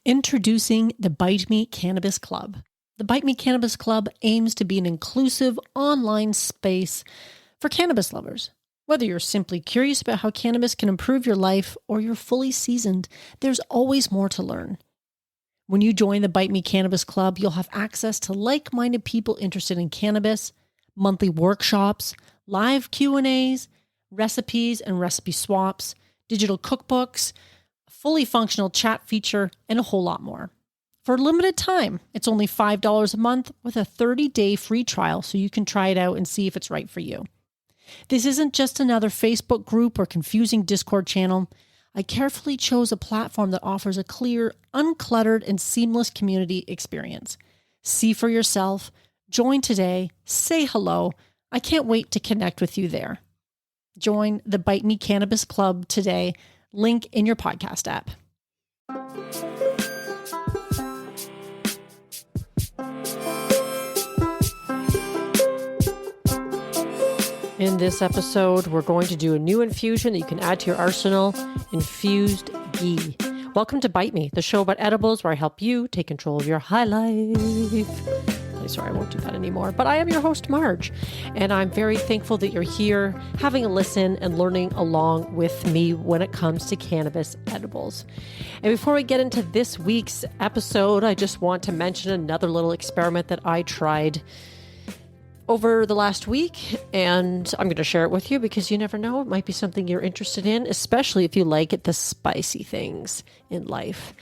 Introducing the Bite Me Cannabis Club. The Bite Me Cannabis Club aims to be an inclusive online space for cannabis lovers. Whether you're simply curious about how cannabis can improve your life or you're fully seasoned, there's always more to learn. When you join the Bite Me Cannabis Club, you'll have access to like-minded people interested in cannabis, monthly workshops, live Q&As, recipes and recipe swaps, digital cookbooks, fully functional chat feature, and a whole lot more. For a limited time, it's only $5 a month with a 30-day free trial so you can try it out and see if it's right for you. This isn't just another Facebook group or confusing Discord channel. I carefully chose a platform that offers a clear, uncluttered, and seamless community experience. See for yourself, join today, say hello. I can't wait to connect with you there. Join the Bite Me Cannabis Club today. Link in your podcast app. In this episode, we're going to do a new infusion that you can add to your arsenal, Infused Ghee. Welcome to Bite Me, the show about edibles where I help you take control of your high life. Sorry, I won't do that anymore. But I am your host, Marge, and I'm very thankful that you're here having a listen and learning along with me when it comes to cannabis edibles. And before we get into this week's episode, I just want to mention another little experiment that I tried over the last week, and I'm going to share it with you because you never know, it might be something you're interested in, especially if you like the spicy things in life.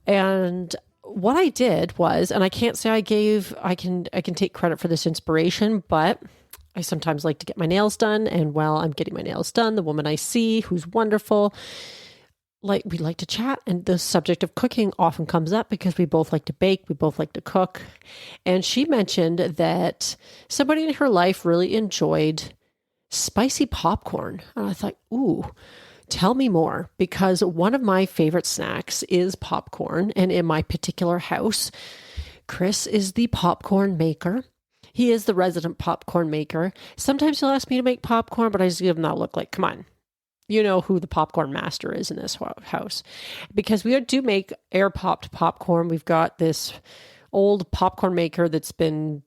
And what I did was, and I can't say I can take credit for this inspiration, but I sometimes like to get my nails done. And while I'm getting my nails done, the woman I see who's wonderful, we like to chat, and the subject of cooking often comes up because we both like to bake, we both like to cook. And she mentioned that somebody in her life really enjoyed spicy popcorn. And I thought, ooh, tell me more, because one of my favorite snacks is popcorn. And in my particular house, Chris is the popcorn maker. He is the resident popcorn maker. Sometimes he'll ask me to make popcorn, but I just give him that look like, come on, you know who the popcorn master is in this house. Because we do make air-popped popcorn. We've got this old popcorn maker that's been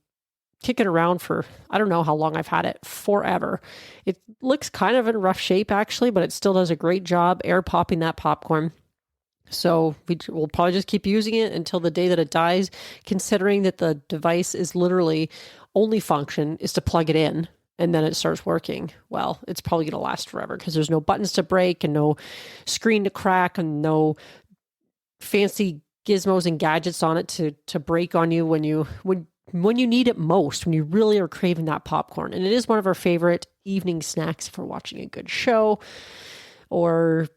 kicking around for, I don't know how long I've had it, forever. It looks kind of in rough shape actually, but it still does a great job air popping that popcorn. So we'll probably just keep using it until the day that it dies, considering that the device is literally only function is to plug it in and then it starts working. Well, it's probably going to last forever because there's no buttons to break and no screen to crack and no fancy gizmos and gadgets on it to break on you when you need it most, when you really are craving that popcorn. And it is one of our favorite evening snacks for watching a good show, or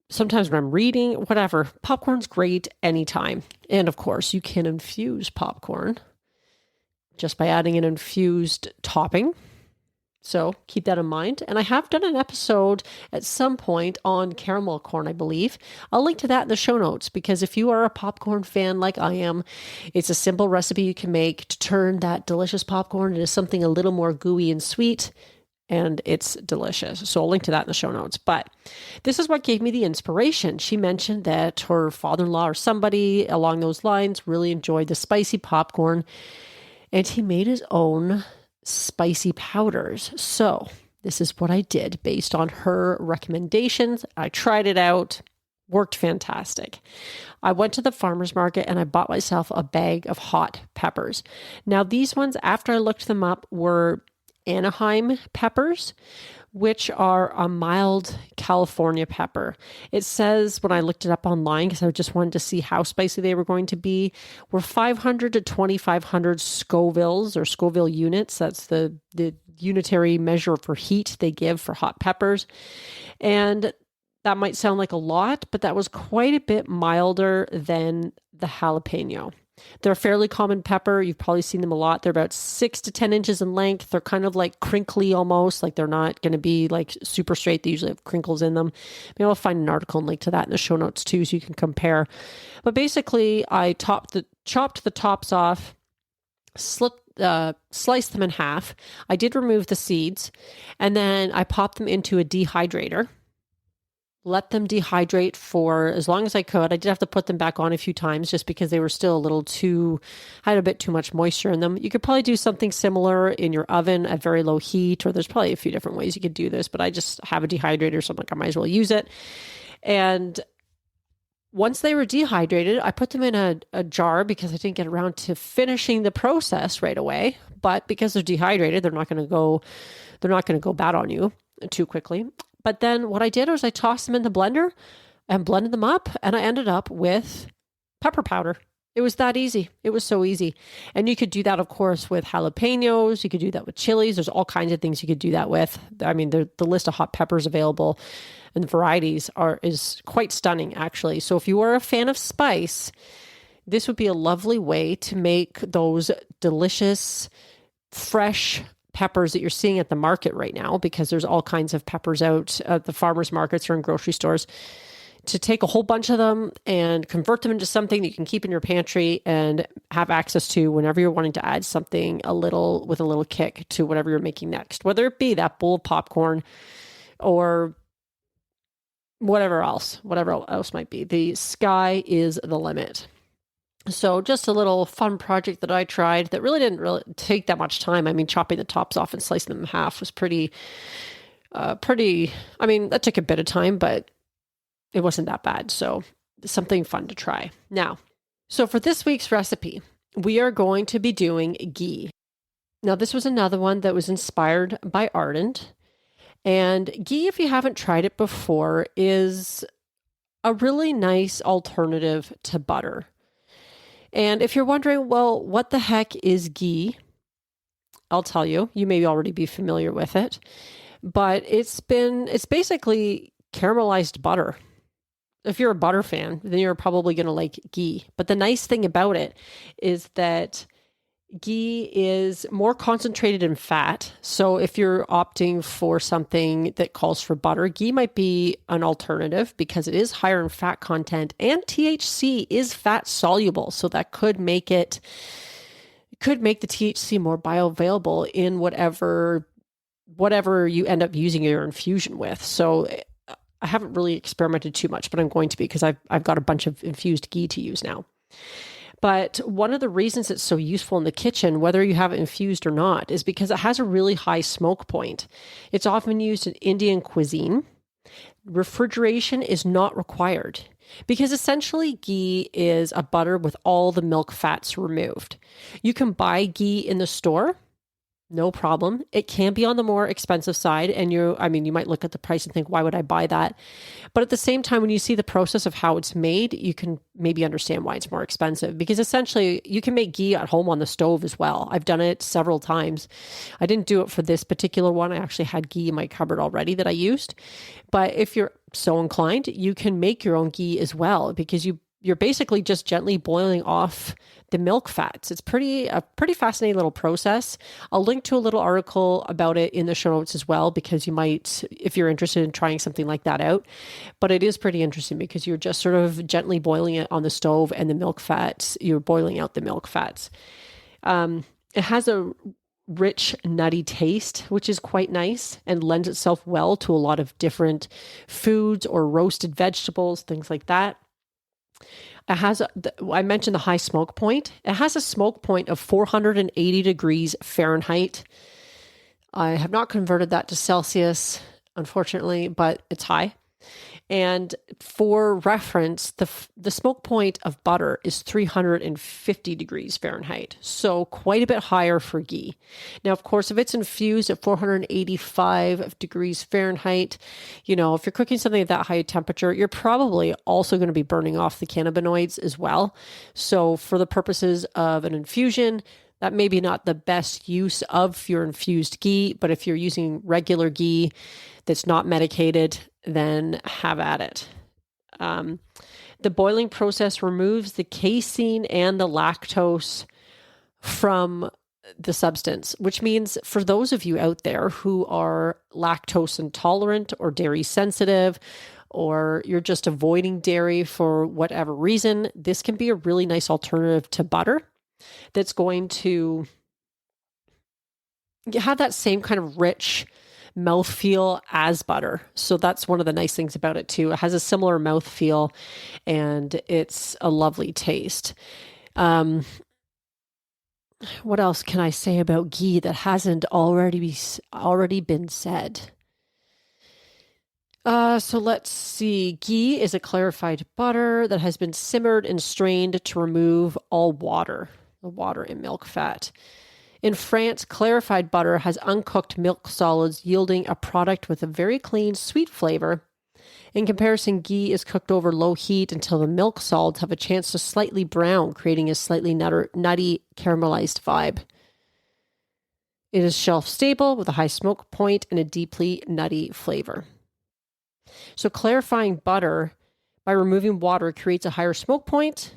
sometimes when I'm reading, whatever. Popcorn's great anytime. And of course, you can infuse popcorn just by adding an infused topping. So keep that in mind. And I have done an episode at some point on caramel corn, I believe. I'll link to that in the show notes, because if you are a popcorn fan like I am, it's a simple recipe you can make to turn that delicious popcorn into something a little more gooey and sweet, and it's delicious. So I'll link to that in the show notes. But this is what gave me the inspiration. She mentioned that her father-in-law or somebody along those lines really enjoyed the spicy popcorn, and he made his own spicy powders. So this is what I did based on her recommendations. I tried it out, worked fantastic. I went to the farmer's market and I bought myself a bag of hot peppers. Now these ones, after I looked them up, were Anaheim peppers, which are a mild California pepper. It says, when I looked it up online, because I just wanted to see how spicy they were going to be, were 500 to 2,500 Scovilles or Scoville units. That's the unitary measure for heat they give for hot peppers. And that might sound like a lot, but that was quite a bit milder than the jalapeno. They're a fairly common pepper. You've probably seen them a lot. They're about 6 to 10 inches in length. They're kind of like crinkly almost, like they're not going to be like super straight. They usually have crinkles in them. Maybe I'll find an article and link to that in the show notes too, so you can compare. But basically, I chopped the tops off, sliced them in half. I did remove the seeds, and then I popped them into a dehydrator. let them dehydrate for as long as I could. I did have to put them back on a few times just because they were still a little had a bit too much moisture in them. You could probably do something similar in your oven at very low heat, or there's probably a few different ways you could do this, but I just have a dehydrator, so I'm like, I might as well use it. And once they were dehydrated, I put them in a jar because I didn't get around to finishing the process right away. But because they're dehydrated, they're not going to go bad on you too quickly. But then what I did was I tossed them in the blender and blended them up, and I ended up with pepper powder. It was that easy. It was so easy. And you could do that, of course, with jalapenos. You could do that with chilies. There's all kinds of things you could do that with. I mean, the list of hot peppers available and the varieties is quite stunning, actually. So if you are a fan of spice, this would be a lovely way to make those delicious, fresh peppers that you're seeing at the market right now, because there's all kinds of peppers out at the farmers markets or in grocery stores, to take a whole bunch of them and convert them into something that you can keep in your pantry and have access to whenever you're wanting to add something with a little kick to whatever you're making next, whether it be that bowl of popcorn or whatever else might be. The sky is the limit. So just a little fun project that I tried that didn't take that much time. I mean, chopping the tops off and slicing them in half was pretty, I mean, that took a bit of time, but it wasn't that bad. So something fun to try. Now, so for this week's recipe, we are going to be doing ghee. Now, this was another one that was inspired by Ardent. And ghee, if you haven't tried it before, is a really nice alternative to butter. And if you're wondering, well, what the heck is ghee? I'll tell you. You may already be familiar with it, but it's basically caramelized butter. If you're a butter fan, then you're probably going to like ghee. But the nice thing about it is that ghee is more concentrated in fat. So if you're opting for something that calls for butter, ghee might be an alternative because it is higher in fat content, and THC is fat soluble. So that could make the THC more bioavailable in whatever you end up using your infusion with. So I haven't really experimented too much, but I'm going to be, because I've got a bunch of infused ghee to use now. But one of the reasons it's so useful in the kitchen, whether you have it infused or not, is because it has a really high smoke point. It's often used in Indian cuisine. Refrigeration is not required because essentially ghee is a butter with all the milk fats removed. You can buy ghee in the store. No problem. It can be on the more expensive side, and you might look at the price and think, why would I buy that? But at the same time, when you see the process of how it's made, you can maybe understand why it's more expensive, because essentially you can make ghee at home on the stove as well. I've done it several times. I didn't do it for this particular one. I actually had ghee in my cupboard already that I used. But if you're so inclined, you can make your own ghee as well, because you're basically just gently boiling off the milk fats. It's a pretty fascinating little process. I'll link to a little article about it in the show notes as well, because you might, if you're interested in trying something like that out. But it is pretty interesting because you're just sort of gently boiling it on the stove, and you're boiling out the milk fats. It has a rich, nutty taste, which is quite nice and lends itself well to a lot of different foods or roasted vegetables, things like that. It has, I mentioned the high smoke point. It has a smoke point of 480 degrees Fahrenheit. I have not converted that to Celsius, unfortunately, but it's high. And for reference, the smoke point of butter is 350 degrees Fahrenheit, so quite a bit higher for ghee. Now, of course, if it's infused at 485 degrees Fahrenheit, if you're cooking something at that high temperature, you're probably also going to be burning off the cannabinoids as well. So for the purposes of an infusion, that may be not the best use of your infused ghee, but if you're using regular ghee that's not medicated, then have at it. The boiling process removes the casein and the lactose from the substance, which means for those of you out there who are lactose intolerant or dairy sensitive, or you're just avoiding dairy for whatever reason, this can be a really nice alternative to butter that's going to have that same kind of rich mouthfeel as butter. So that's one of the nice things about it too. It has a similar mouthfeel and it's a lovely taste. What else can I say about ghee that hasn't already been said? So let's see. Ghee is a clarified butter that has been simmered and strained to remove all water, the water and milk fat. In France, clarified butter has uncooked milk solids, yielding a product with a very clean, sweet flavor. In comparison, ghee is cooked over low heat until the milk solids have a chance to slightly brown, creating a slightly nutty, caramelized vibe. It is shelf stable with a high smoke point and a deeply nutty flavor. So clarifying butter by removing water creates a higher smoke point,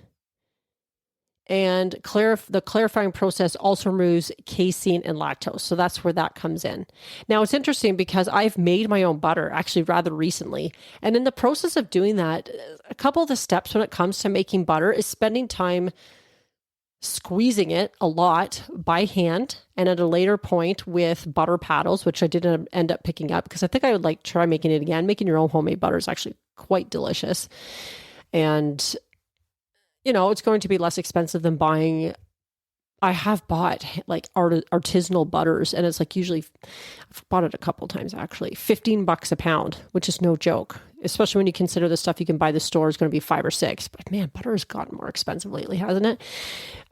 and the clarifying process also removes casein and lactose. So that's where that comes in. Now, it's interesting because I've made my own butter actually rather recently. And in the process of doing that, a couple of the steps when it comes to making butter is spending time squeezing it a lot by hand, and at a later point with butter paddles, which I didn't end up picking up because I think I would like try making it again. Making your own homemade butter is actually quite delicious. And it's going to be less expensive than buying. I have bought like artisanal butters, and it's like usually, I've bought it a couple times actually, $15 a pound, which is no joke, especially when you consider the stuff you can buy at the store is going to be $5 or $6. But man, butter has gotten more expensive lately, hasn't it?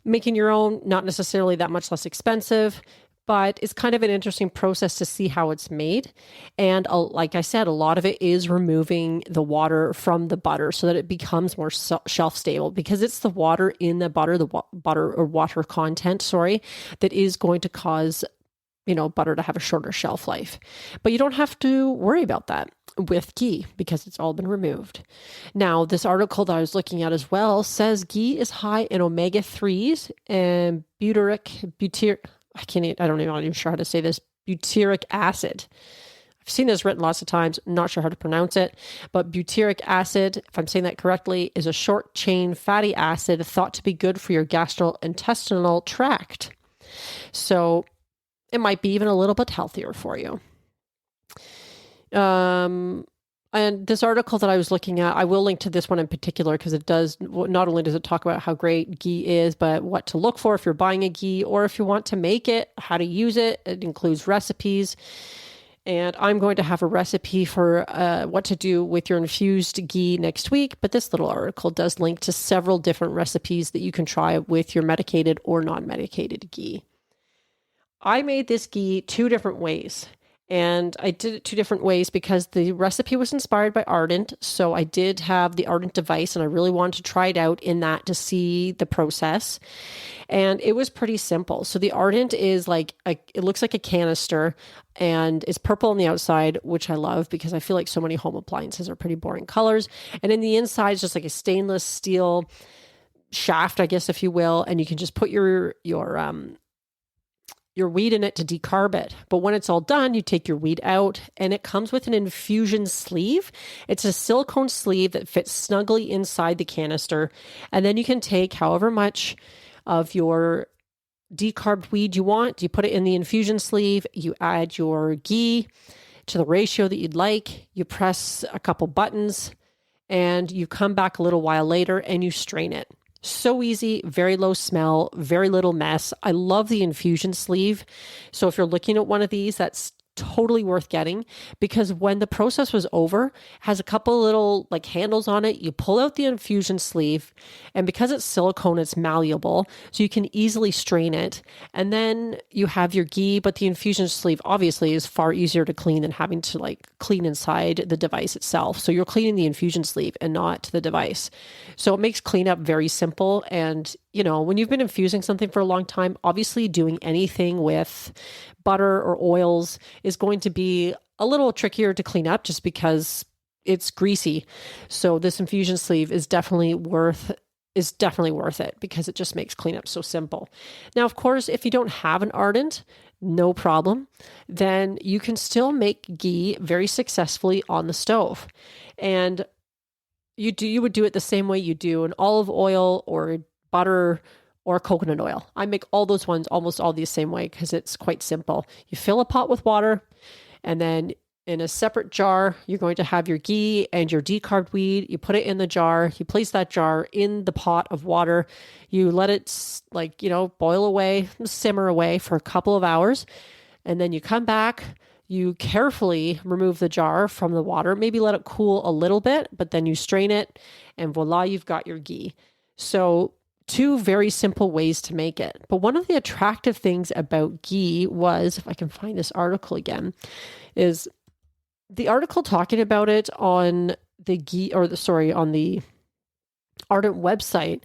Making your own, not necessarily that much less expensive, but it's kind of an interesting process to see how it's made. And like I said, a lot of it is removing the water from the butter so that it becomes more shelf stable, because it's the water in the butter, butter or water content, that is going to cause, butter to have a shorter shelf life. But you don't have to worry about that with ghee because it's all been removed. Now, this article that I was looking at as well says ghee is high in omega-3s and I don't even sure how to say this, butyric acid. I've seen this written lots of times, not sure how to pronounce it, but butyric acid, if I'm saying that correctly, is a short chain fatty acid thought to be good for your gastrointestinal tract. So it might be even a little bit healthier for you. And this article that I was looking at, I will link to this one in particular because it does, not only does it talk about how great ghee is, but what to look for if you're buying a ghee or if you want to make it, how to use it. It includes recipes. And I'm going to have a recipe for what to do with your infused ghee next week. But this little article does link to several different recipes that you can try with your medicated or non-medicated ghee. I made this ghee 2 different ways. And I did it 2 different ways because the recipe was inspired by Ardent. So I did have the Ardent device and I really wanted to try it out in that to see the process. And it was pretty simple. So the Ardent is it looks like a canister and it's purple on the outside, which I love because I feel like so many home appliances are pretty boring colors. And in the inside is just like a stainless steel shaft, I guess, if you will. And you can just put your weed in it to decarb it. But when it's all done, you take your weed out and it comes with an infusion sleeve. It's a silicone sleeve that fits snugly inside the canister. And then you can take however much of your decarbed weed you want. You put it in the infusion sleeve. You add your ghee to the ratio that you'd like. You press a couple buttons and you come back a little while later and you strain it. So easy, very low smell, very little mess. I love the infusion sleeve. So if you're looking at one of these, that's totally worth getting because when the process was over, it has a couple little handles on it. You pull out the infusion sleeve and because it's silicone, it's malleable. So you can easily strain it. And then you have your ghee, but the infusion sleeve obviously is far easier to clean than having to clean inside the device itself. So you're cleaning the infusion sleeve and not the device. So it makes cleanup very simple. And when you've been infusing something for a long time, obviously doing anything with butter or oils is going to be a little trickier to clean up just because it's greasy. So this infusion sleeve is definitely worth it because it just makes cleanup so simple. Now, of course, if you don't have an Ardent, no problem. Then you can still make ghee very successfully on the stove. And you would do it the same way you do an olive oil or butter or coconut oil. I make all those ones almost all the same way because it's quite simple. You fill a pot with water And then in a separate jar, you're going to have your ghee and your decarbed weed. You put it in the jar. You place that jar in the pot of water. You let it boil away, simmer away for a couple of hours. And then you come back, you carefully remove the jar from the water, maybe let it cool a little bit, but then you strain it and voila, you've got your ghee. So 2 very simple ways to make it. But one of the attractive things about ghee was, if I can find this article again, is the article talking about it on the ghee, on the Ardent website,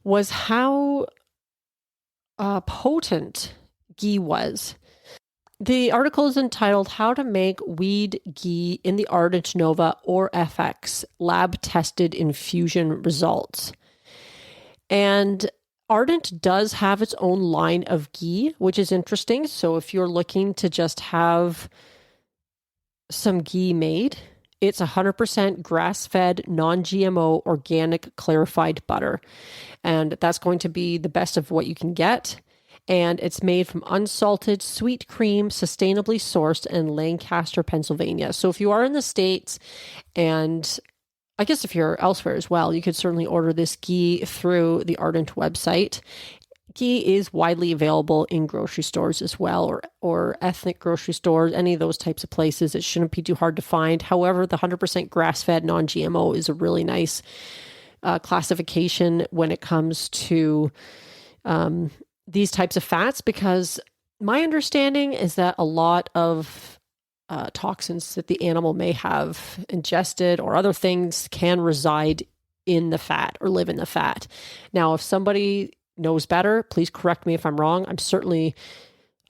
was how potent ghee was. The article is entitled How to Make Weed Ghee in the Ardent Nova or FX Lab Tested Infusion Results. And Ardent does have its own line of ghee, which is interesting. So if you're looking to just have some ghee made, it's 100% grass-fed, non-GMO, organic, clarified butter. And that's going to be the best of what you can get. And it's made from unsalted sweet cream, sustainably sourced in Lancaster, Pennsylvania. So if you are in the States, and I guess if you're elsewhere as well, you could certainly order this ghee through the Ardent website. Ghee is widely available in grocery stores as well, or ethnic grocery stores, any of those types of places. It shouldn't be too hard to find. However, the 100% grass-fed non-GMO is a really nice classification when it comes to these types of fats, because my understanding is that a lot of toxins that the animal may have ingested or other things can reside in the fat or live in the fat. Now, if somebody knows better, please correct me if I'm wrong. I'm certainly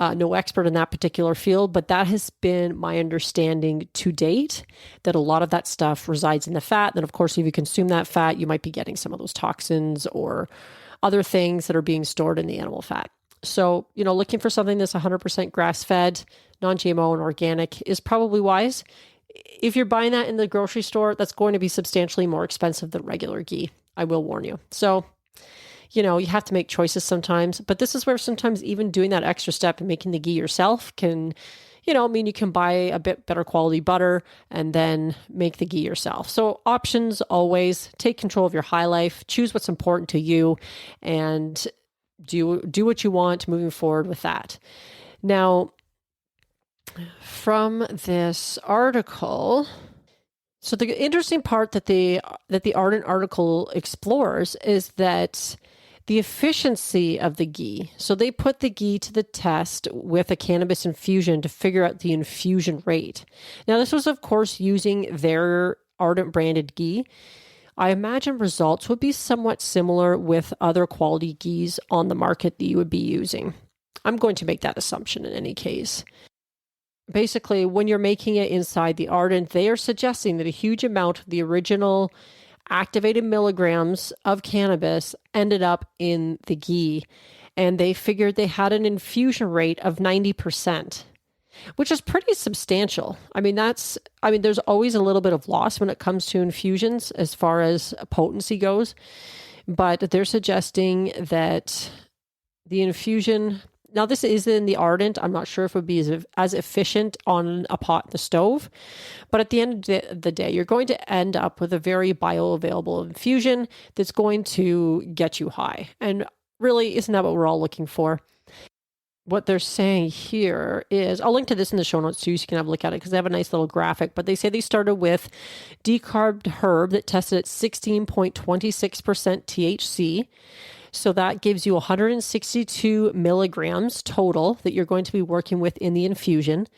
no expert in that particular field, but that has been my understanding to date, that a lot of that stuff resides in the fat. Then, of course, if you consume that fat, you might be getting some of those toxins or other things that are being stored in the animal fat. So, looking for something that's 100% grass-fed, non-GMO, and organic is probably wise. If you're buying that in the grocery store, that's going to be substantially more expensive than regular ghee. I will warn you. So, you have to make choices sometimes, but this is where sometimes even doing that extra step and making the ghee yourself can, mean you can buy a bit better quality butter and then make the ghee yourself. So options always. Take control of your high life, choose what's important to you, and do what you want moving forward with that. Now, from this article, so the interesting part that the Ardent article explores is that the efficiency of the ghee. So they put the ghee to the test with a cannabis infusion to figure out the infusion rate. Now, this was, of course, using their Ardent branded ghee. I imagine results would be somewhat similar with other quality ghees on the market that you would be using. I'm going to make that assumption in any case. Basically, when you're making it inside the Ardent, they are suggesting that a huge amount of the original activated milligrams of cannabis ended up in the ghee, and they figured they had an infusion rate of 90%, which is pretty substantial. I mean, there's always a little bit of loss when it comes to infusions as far as potency goes, but they're suggesting that the infusion, now this is in the Ardent, I'm not sure if it would be as efficient on a pot in the stove, but at the end of the day, you're going to end up with a very bioavailable infusion that's going to get you high. And really, isn't that what we're all looking for? What they're saying here is, I'll link to this in the show notes too, so you can have a look at it, because they have a nice little graphic, but they say they started with decarbed herb that tested at 16.26% THC. So that gives you 162 milligrams total that you're going to be working with in the infusion.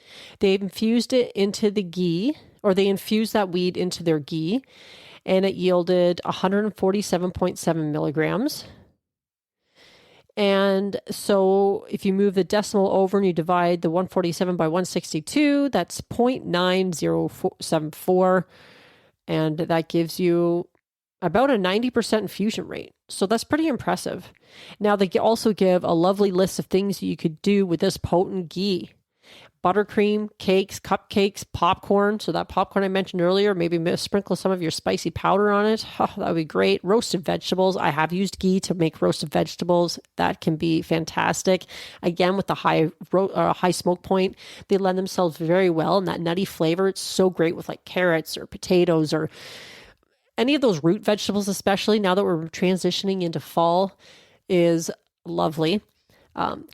They infused it into the ghee, or they infused that weed into their ghee, and it yielded 147.7 milligrams. And so if you move the decimal over and you divide the 147 by 162, that's 0.9074. And that gives you about a 90% infusion rate. So that's pretty impressive. Now, they also give a lovely list of things that you could do with this potent ghee. buttercream, cakes, cupcakes, popcorn. So that popcorn I mentioned earlier, maybe sprinkle some of your spicy powder on it. Oh, that would be great. Roasted vegetables. I have used ghee to make roasted vegetables. That can be fantastic. Again, with the high smoke point, they lend themselves very well. And that nutty flavor, it's so great with like carrots or potatoes or any of those root vegetables, especially now that we're transitioning into fall, is lovely.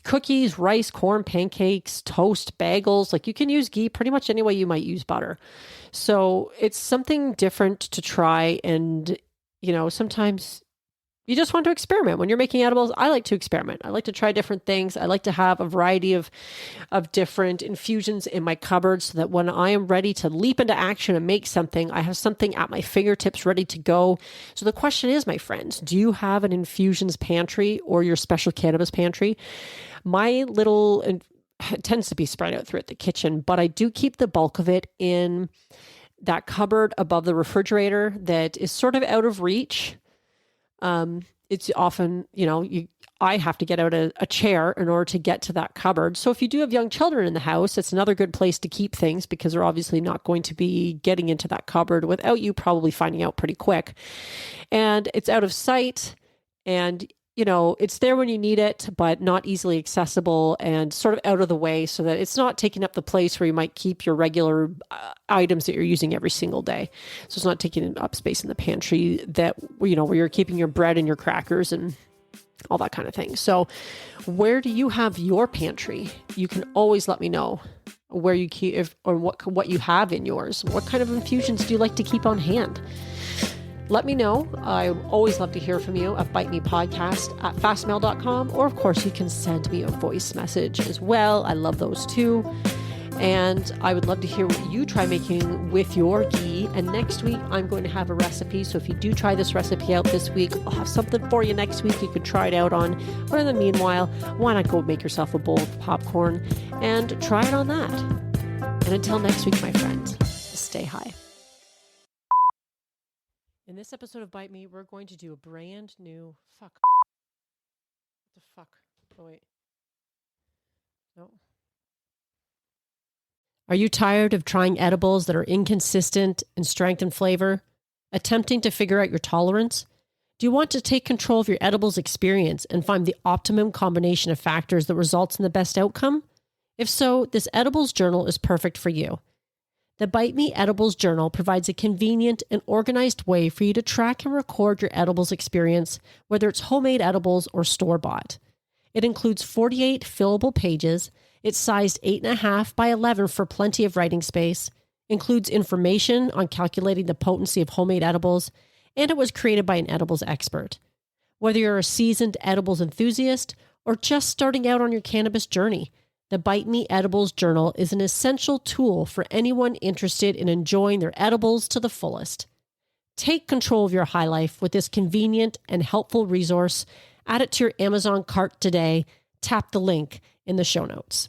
Cookies, rice, corn, pancakes, toast, bagels. Like you can use ghee pretty much any way you might use butter. So it's something different to try. And, sometimes you just want to experiment. When you're making edibles, I like to experiment. I like to try different things. I like to have a variety of different infusions in my cupboard so that when I am ready to leap into action and make something, I have something at my fingertips ready to go. So the question is, my friends, do you have an infusions pantry or your special cannabis pantry? My little, it tends to be spread out throughout the kitchen, but I do keep the bulk of it in that cupboard above the refrigerator that is sort of out of reach. It's often, I have to get out a chair in order to get to that cupboard. So if you do have young children in the house, it's another good place to keep things because they're obviously not going to be getting into that cupboard without you probably finding out pretty quick. And it's out of sight and, it's there when you need it, but not easily accessible and sort of out of the way so that it's not taking up the place where you might keep your regular items that you're using every single day. So it's not taking up space in the pantry that, where you're keeping your bread and your crackers and all that kind of thing. So where do you have your pantry? You can always let me know where you keep or what you have in yours. What kind of infusions do you like to keep on hand? Let me know. I always love to hear from you at bitemepodcast@fastmail.com. Or, of course, you can send me a voice message as well. I love those too. And I would love to hear what you try making with your ghee. And next week, I'm going to have a recipe. So if you do try this recipe out this week, I'll have something for you next week you could try it out on. But in the meanwhile, why not go make yourself a bowl of popcorn and try it on that? And until next week, my friends, stay high. In this episode of Bite Me, we're going to do a brand new... What the fuck? Oh, wait. No. Are you tired of trying edibles that are inconsistent in strength and flavor? Attempting to figure out your tolerance? Do you want to take control of your edibles experience and find the optimum combination of factors that results in the best outcome? If so, this edibles journal is perfect for you. The Bite Me Edibles Journal provides a convenient and organized way for you to track and record your edibles experience, whether it's homemade edibles or store-bought. It includes 48 fillable pages. It's sized 8.5 by 11 for plenty of writing space, includes information on calculating the potency of homemade edibles, and it was created by an edibles expert. Whether you're a seasoned edibles enthusiast or just starting out on your cannabis journey, the Bite Me Edibles Journal is an essential tool for anyone interested in enjoying their edibles to the fullest. Take control of your high life with this convenient and helpful resource. Add it to your Amazon cart today. Tap the link in the show notes.